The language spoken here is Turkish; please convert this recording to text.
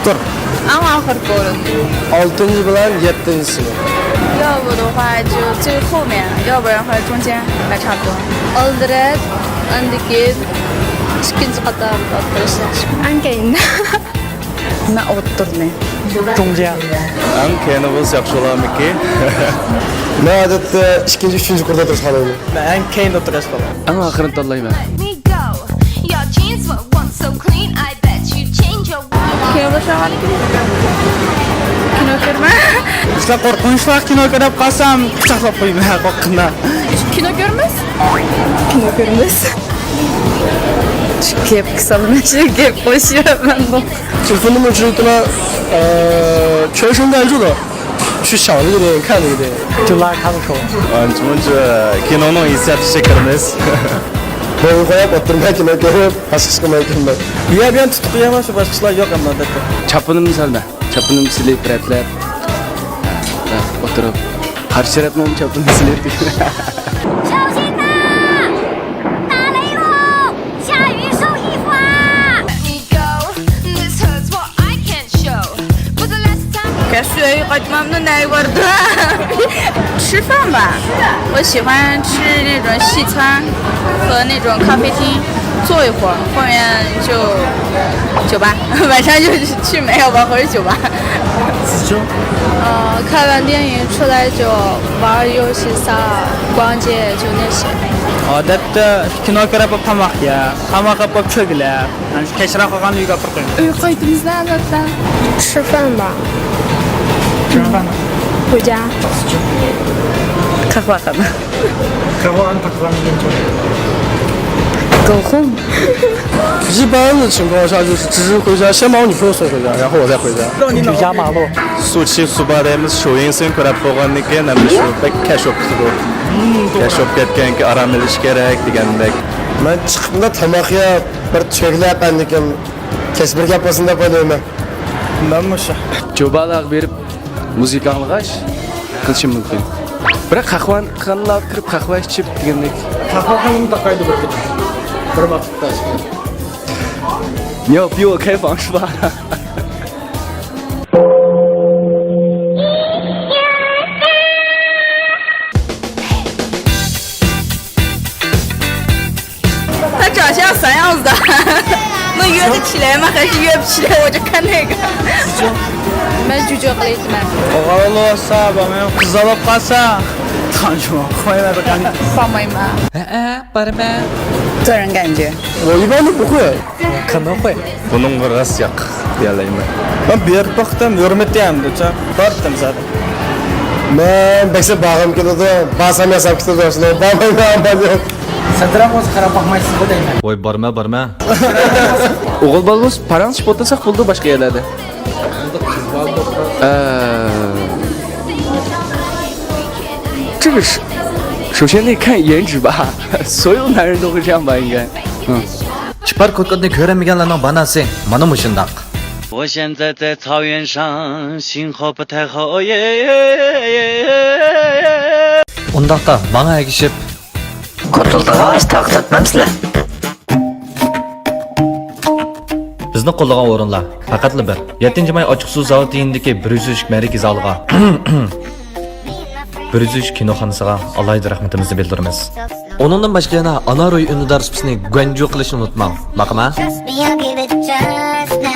O'ttir. 昂昂和高了。 6 bilan 7 sinf. 要不的话就最后面，要不然的话中间还差不多。Oldirat, andiki, ikinci qatar o'tirishlar. Ankeyin. Nima o'tirni? 中间. Ang kenimiz yaxshi olamiki? Men odatda 2-3 qurda turish xohlayman. Men eng keyin o'tirish xohlayman. Eng oxirini tanlayman. Me go. Your jeans were once so clean. I bet you change your Kino boshlagan Kino ko'rma. Sizlar qo'rqinchli kino ko'rib qolsam, pichoqlab qo'ymayman qo'rqindan. Kino ko'rmas? Kino ko'rmas. Gap qilsa gap qo'shyapman bu. 就分那么知道全神贯注的去想这个电影、看这个电影，就拉他们手。 Anchmuncha kinoni eslatishga kiramiz. Ben koyup oturmaya kino ko'rib, pastga kelmay. Bu yer bilan tutib qo'yaman, shu boshqalar yo'q amma odatda. Chapinimni salma. Chapinimni silib turatlab. O'tirib. Qarshi tarafni chapinimni silib. 小心呐！打雷喽！下雨收衣服啊 Let me go. This hurts what I can't show. But the last time. Kaşığı kaçmamda ne vardı? 吃饭吧，我喜欢吃那种西餐和那种咖啡厅，坐一会儿，后面就酒吧，晚上就去没有吧，或者酒吧。看完电影出来就玩游戏啥，逛街就那些。 Odatda kino ko'rib qamoq ya, qamoqqa bo'lib cho'glar. Ana shu kechroq qolgan uyga olib qo'ying. Uyquydunuz zaten. 吃饭吧，吃饭呢？回家。 Kahve kana. Kahvaltı takılan genç. Go home. 一般的情况下就是只是回家，先把我女朋友送回家，然后我再回家。回家马路。 Suchi subaramiz shu inson ko'rib qo'ygandan keyin endi shu bek cash o'pdi bu. Cash o'p ketganki aram olish kerak degandek. Ben chiqimda tomoq yeb, bir cho'glab andikim kesib bir gap bo'lsin deb o'ylayman. Bundanmi shu? Jo'balar berib muzika alg'ash qilishim mumkin. Biroq qahvani qanlab kirib qahva ichib degandek. Qahva qanday taqaydi bir kecha. Bir vaqtda. 你要逼我开房是吧？ 他长相啥样子的？能约得起来吗？还是约不起来？我就看那个。Ben cüce kılıydım. Oğlan olsa, bana kız alıp kalsa, tanışma, koymadı kanka. 放妹吗？个人感觉。我一般都不会，可能会。 Buning g'irras yo'q deyalayman. Ben berib baktım, hürmetliyim de, bardım zaten. Ben bekse bağım keladi, basam yasab ketadi aslında, bağmayman ben. Satram o'zi qarab baxmaysiz bu deyman. Voy borma. O'g'il bolamiz parang ichib o'tirsak bo'ldi boshqa yerlarda.这个是，首先得看颜值吧，所有男人都会这样吧，应该。Chipar ko'rganda ko'ramaganlarning banasi mana mushundaq. 我现在在草原上，信号不太好耶。 Undaqda menga egishib bizni qo'llagan o'rinlar faqatli bir 7-may ochiq suv zavodi yonidagi 103 markaz zaliga 103 kinoxonasiga alayda rahmatimizni bildiramiz. Onundan boshqa yana Anaroy unidar supisini Guanju qilishni unutmang. Baqma. Trust me, I'll give it a chance now.